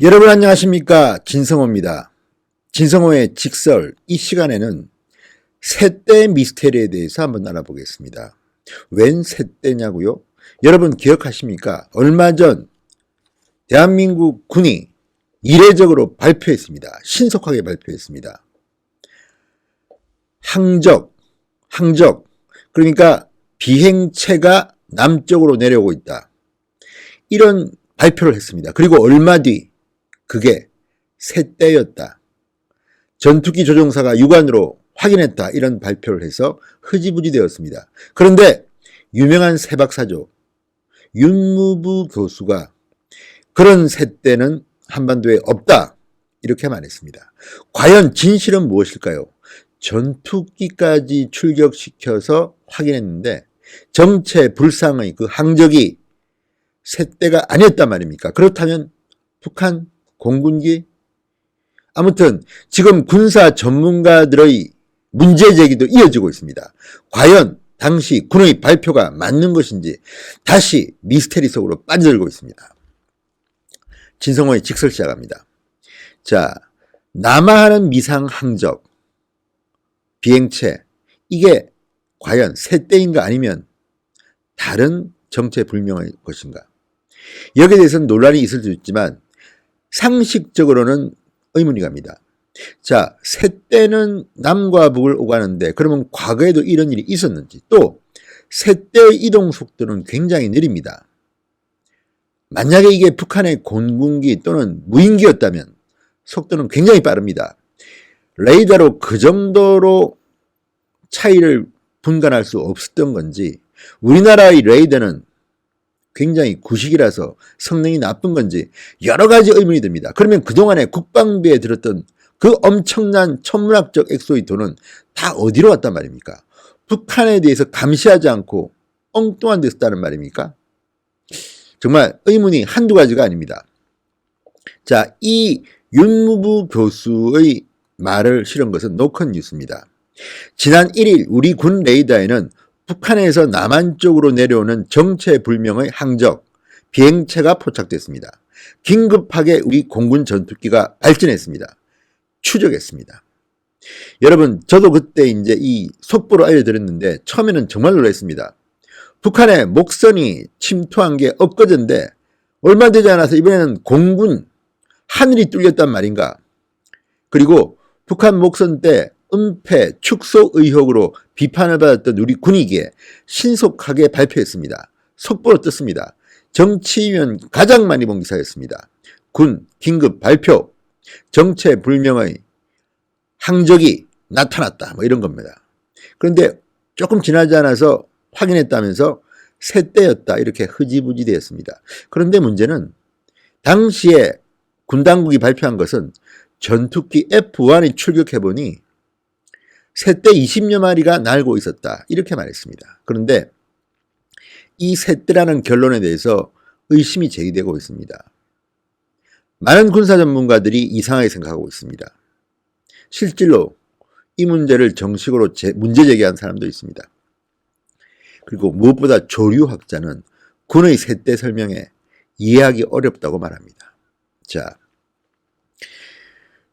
여러분 안녕하십니까? 진성호입니다. 진성호의 직설, 이 시간에는 쇳대 미스테리에 대해서 한번 알아보겠습니다. 웬 쇳대냐고요? 여러분 기억하십니까? 얼마 전 대한민국 군이 이례적으로 발표했습니다. 신속하게 발표했습니다. 항적, 그러니까 비행체가 남쪽으로 내려오고 있다. 이런 발표를 했습니다. 그리고 얼마 뒤 그게 쇳대였다. 전투기 조종사가 육안으로 확인했다. 이런 발표를 해서 흐지부지 되었습니다. 그런데 유명한 세박사죠. 윤무부 교수가 그런 쇳대는 한반도에 없다. 이렇게 말했습니다. 과연 진실은 무엇일까요? 전투기까지 출격시켜서 확인했는데 정체 불상의 그 항적이 쇳대가 아니었단 말입니까? 그렇다면 북한 공군기? 아무튼 지금 군사 전문가들의 문제 제기도 이어지고 있습니다. 과연 당시 군의 발표가 맞는 것인지 다시 미스테리 속으로 빠져들고 있습니다. 진성호의 직설 시작합니다. 자, 남하하는 미상 항적, 비행체, 이게 과연 쇳대인가 아니면 다른 정체불명의 것인가? 여기에 대해서는 논란이 있을 수 있지만 상식적으로는 의문이 갑니다. 자, 쇳대는 남과 북을 오가는데 그러면 과거에도 이런 일이 있었는지, 또 쇳대의 이동 속도는 굉장히 느립니다. 만약에 이게 북한의 공군기 또는 무인기였다면 속도는 굉장히 빠릅니다. 레이더로 그 정도로 차이를 분간할 수 없었던 건지, 우리나라의 레이더는 굉장히 구식이라서 성능이 나쁜 건지 여러 가지 의문이 듭니다. 그러면 그동안에 국방비에 들었던 그 엄청난 천문학적 액수의 돈은 다 어디로 갔단 말입니까? 북한에 대해서 감시하지 않고 엉뚱한 데 썼다는 말입니까? 정말 의문이 한두 가지가 아닙니다. 자, 이 윤무부 교수의 말을 실은 것은 노컷 뉴스입니다. 지난 1일 우리 군 레이더에는 북한에서 남한 쪽으로 내려오는 정체불명의 항적, 비행체가 포착됐습니다. 긴급하게 우리 공군 전투기가 발진했습니다. 추적했습니다. 여러분, 저도 그때 이제 이 속보를 알려드렸는데 처음에는 정말 놀랐습니다. 북한의 목선이 침투한 게 엊그제인데 얼마 되지 않아서 이번에는 공군 하늘이 뚫렸단 말인가? 그리고 북한 목선 때 은폐, 축소 의혹으로 비판을 받았던 우리 군이기에 신속하게 발표했습니다. 속보로 떴습니다. 정치면 가장 많이 본 기사였습니다. 군 긴급 발표, 정체불명의 항적이 나타났다, 뭐 이런 겁니다. 그런데 조금 지나지 않아서 확인했다면서 쇳대였다, 이렇게 흐지부지 되었습니다. 그런데 문제는 당시에 군 당국이 발표한 것은 전투기 F1이 출격해보니 쇳대 20여 마리가 날고 있었다, 이렇게 말했습니다. 그런데 이 쇳대라는 결론에 대해서 의심이 제기되고 있습니다. 많은 군사 전문가들이 이상하게 생각하고 있습니다. 실질로 이 문제를 정식으로 문제 제기한 사람도 있습니다. 그리고 무엇보다 조류학자는 군의 쇳대 설명에 이해하기 어렵다고 말합니다. 자,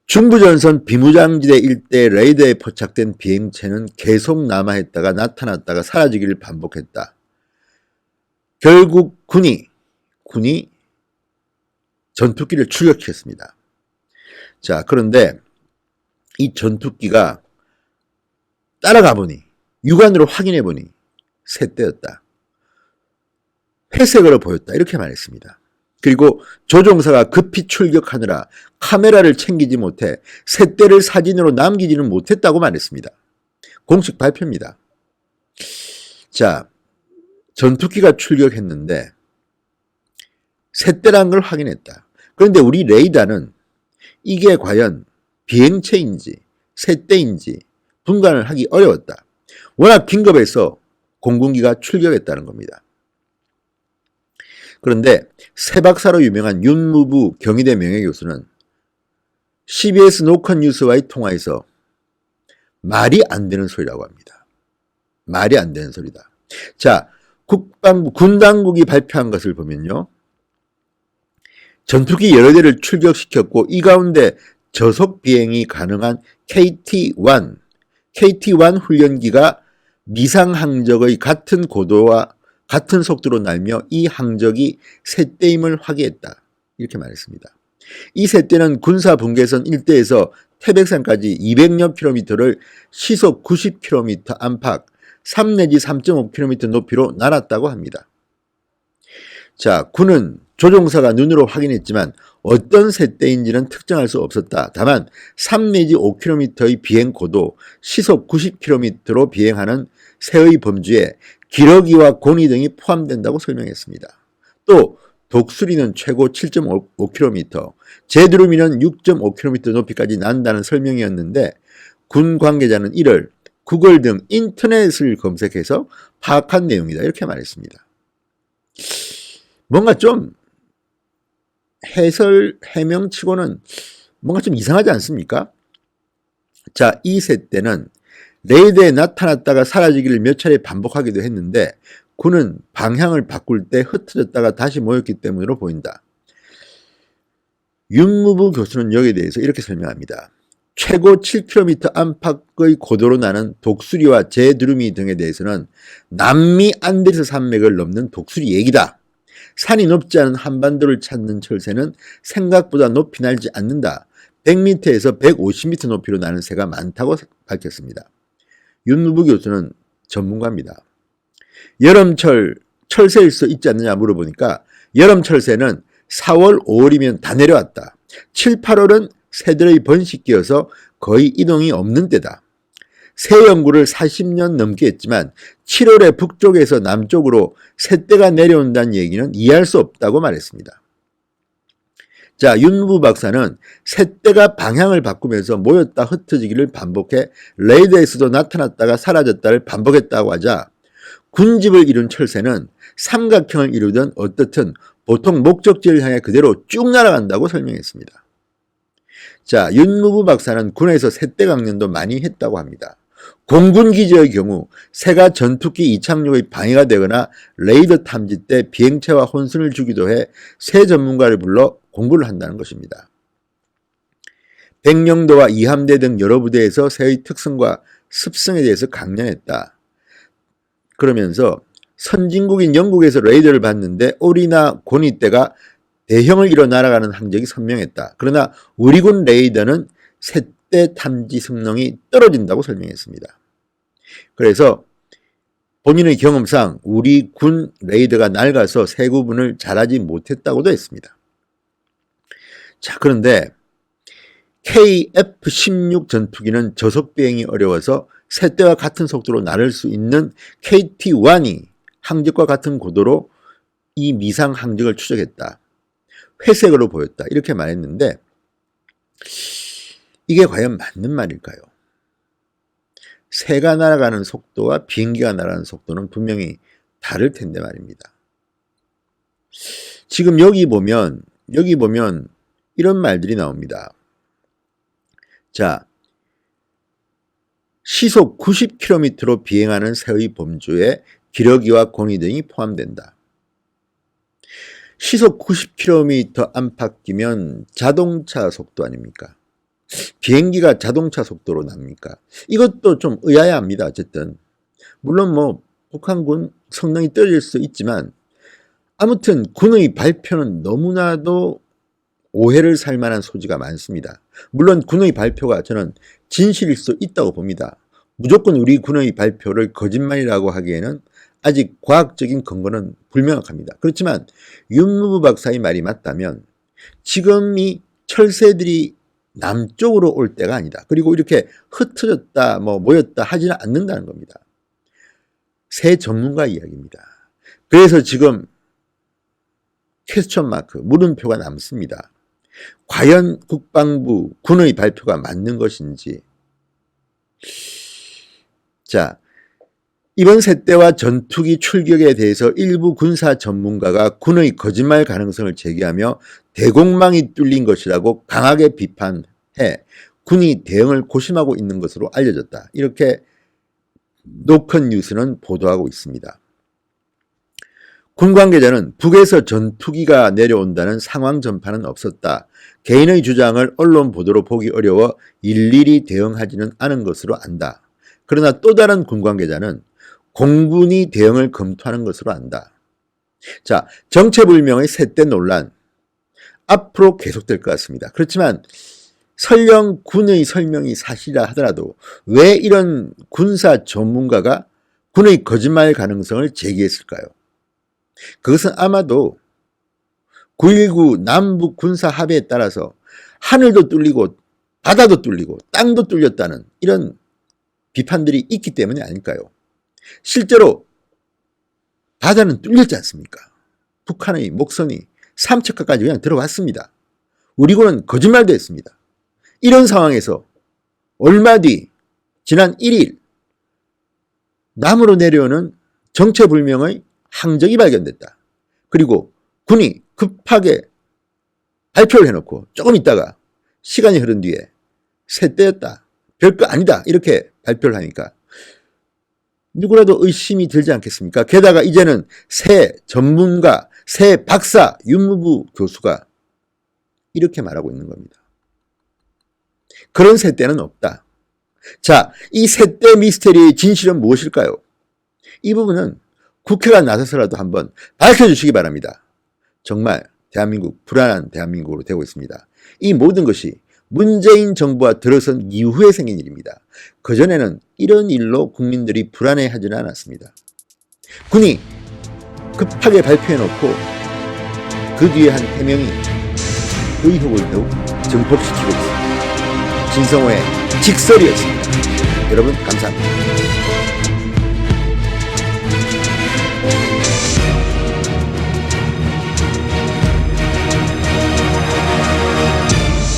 중부전선 비무장지대 일대 레이더에 포착된 비행체는 계속 남하했다가 나타났다가 사라지기를 반복했다. 결국 군이 전투기를 출격했습니다. 자, 그런데 이 전투기가 따라가 보니, 육안으로 확인해 보니 쇳대였다. 회색으로 보였다, 이렇게 말했습니다. 그리고 조종사가 급히 출격하느라 카메라를 챙기지 못해 쇳대를 사진으로 남기지는 못했다고 말했습니다. 공식 발표입니다. 자, 전투기가 출격했는데 쇳대란 걸 확인했다. 그런데 우리 레이더는 이게 과연 비행체인지 쇳대인지 분간을 하기 어려웠다. 워낙 긴급해서 공군기가 출격했다는 겁니다. 그런데 세박사로 유명한 윤무부 경희대 명예교수는 CBS 노컷 뉴스와의 통화에서 말이 안 되는 소리라고 합니다. 말이 안 되는 소리다. 자, 국방부, 군 당국이 발표한 것을 보면요, 전투기 여러 대를 출격시켰고 이 가운데 저속 비행이 가능한 KT-1 훈련기가 미상 항적의 같은 고도와 같은 속도로 날며 이 항적이 셋대임을 확인했다. 이렇게 말했습니다. 이 셋대는 군사 분계선 일대에서 태백산까지 200여 킬로미터를 시속 90km 안팎 3 내지 3.5km 높이로 날았다고 합니다. 자, 군은 조종사가 눈으로 확인했지만 어떤 셋대인지는 특정할 수 없었다. 다만 3 내지 5km의 비행 고도, 시속 90km로 비행하는 새의 범주에 기러기와 고니 등이 포함된다고 설명했습니다. 또 독수리는 최고 7.5km, 제두루미는 6.5km 높이까지 난다는 설명이었는데 군 관계자는 이를 구글 등 인터넷을 검색해서 파악한 내용이다. 이렇게 말했습니다. 뭔가 좀 해명치고는 뭔가 좀 이상하지 않습니까? 자, 이 셋대는 레이더에 나타났다가 사라지기를 몇 차례 반복하기도 했는데 군은 방향을 바꿀 때 흩어졌다가 다시 모였기 때문으로 보인다. 윤무부 교수는 여기에 대해서 이렇게 설명합니다. 최고 7km 안팎의 고도로 나는 독수리와 제두루미 등에 대해서는 남미 안데스 산맥을 넘는 독수리 얘기다. 산이 높지 않은 한반도를 찾는 철새는 생각보다 높이 날지 않는다. 100m에서 150m 높이로 나는 새가 많다고 밝혔습니다. 윤무부 교수는 전문가입니다. 여름철 철새일 수 있지 않느냐 물어보니까 여름철새는 4월, 5월이면 다 내려왔다. 7, 8월은 새들의 번식기여서 거의 이동이 없는 때다. 새 연구를 40년 넘게 했지만 7월에 북쪽에서 남쪽으로 새떼가 내려온다는 얘기는 이해할 수 없다고 말했습니다. 자, 윤무부 박사는 새떼가 방향을 바꾸면서 모였다 흩어지기를 반복해 레이더에서도 나타났다가 사라졌다를 반복했다고 하자 군집을 이룬 철새는 삼각형을 이루든 어떻든 보통 목적지를 향해 그대로 쭉 날아간다고 설명했습니다. 자, 윤무부 박사는 군에서 새떼 강연도 많이 했다고 합니다. 공군기지의 경우 새가 전투기 이착륙의 방해가 되거나 레이더 탐지 때 비행체와 혼선을 주기도 해 새 전문가를 불러 공부를 한다는 것입니다. 백령도와 이함대 등 여러 부대에서 새의 특성과 습성에 대해서 강연했다. 그러면서 선진국인 영국에서 레이더를 봤는데 오리나 고니떼가 대형을 이뤄 날아가는 항적이 선명했다. 그러나 우리 군 레이더는 새떼 탐지 성능이 떨어진다고 설명했습니다. 그래서 본인의 경험상 우리 군 레이더가 낡아서 새 구분을 잘하지 못했다고도 했습니다. 자, 그런데 KF-16 전투기는 저속 비행이 어려워서 새떼와 같은 속도로 날을 수 있는 KT-1이 항적과 같은 고도로 이 미상 항적을 추적했다. 회색으로 보였다. 이렇게 말했는데 이게 과연 맞는 말일까요? 새가 날아가는 속도와 비행기가 날아가는 속도는 분명히 다를 텐데 말입니다. 지금 여기 보면 이런 말들이 나옵니다. 자, 시속 90km로 비행하는 새의 범주에 기러기와 고니 등이 포함된다. 시속 90km 안팎이면 자동차 속도 아닙니까? 비행기가 자동차 속도로 납니까? 이것도 좀 의아해합니다. 어쨌든 물론 뭐 북한군 성능이 떨어질 수 있지만 아무튼 군의 발표는 너무나도 오해를 살 만한 소지가 많습니다. 물론 군의 발표가 저는 진실일 수 있다고 봅니다. 무조건 우리 군의 발표를 거짓말이라고 하기에는 아직 과학적인 근거는 불명확합니다. 그렇지만 윤무부 박사의 말이 맞다면 지금 이 철새들이 남쪽으로 올 때가 아니다. 그리고 이렇게 흩어졌다 모였다 하지는 않는다는 겁니다. 새 전문가 이야기입니다. 그래서 지금 퀘스천 마크, 물음표가 남습니다. 과연 국방부, 군의 발표가 맞는 것인지. 자, 이번 새떼와 전투기 출격에 대해서 일부 군사 전문가가 군의 거짓말 가능성을 제기하며 대공망이 뚫린 것이라고 강하게 비판해 군이 대응을 고심하고 있는 것으로 알려졌다. 이렇게 노컷 뉴스는 보도하고 있습니다. 군 관계자는 북에서 전투기가 내려온다는 상황 전파는 없었다. 개인의 주장을 언론 보도로 보기 어려워 일일이 대응하지는 않은 것으로 안다. 그러나 또 다른 군 관계자는 공군이 대응을 검토하는 것으로 안다. 자, 정체불명의 셋대 논란 앞으로 계속될 것 같습니다. 그렇지만 설령 군의 설명이 사실이라 하더라도 왜 이런 군사 전문가가 군의 거짓말 가능성을 제기했을까요? 그것은 아마도 9.19 남북 군사 합의에 따라서 하늘도 뚫리고 바다도 뚫리고 땅도 뚫렸다는 이런 비판들이 있기 때문이 아닐까요? 실제로 바다는 뚫렸지 않습니까? 북한의 목선이 삼척까지 그냥 들어왔습니다. 우리 군은 거짓말도 했습니다. 이런 상황에서 얼마 뒤 지난 1일 남으로 내려오는 정체불명의 항적이 발견됐다. 그리고 군이 급하게 발표를 해놓고 조금 있다가 시간이 흐른 뒤에 셋대였다. 별거 아니다. 이렇게 발표를 하니까 누구라도 의심이 들지 않겠습니까? 게다가 이제는 새 전문가, 새 박사, 윤무부 교수가 이렇게 말하고 있는 겁니다. 그런 셋대는 없다. 자, 이 셋대 미스테리의 진실은 무엇일까요? 이 부분은 국회가 나서서라도 한번 밝혀주시기 바랍니다. 정말 대한민국 불안한 대한민국으로 되고 있습니다. 이 모든 것이 문재인 정부가 들어선 이후에 생긴 일입니다. 그전에는 이런 일로 국민들이 불안해하지는 않았습니다. 군이 급하게 발표해놓고 그 뒤에 한 해명이 의혹을 더욱 증폭시키고 있습니다. 진성호의 직설이었습니다. 여러분 감사합니다.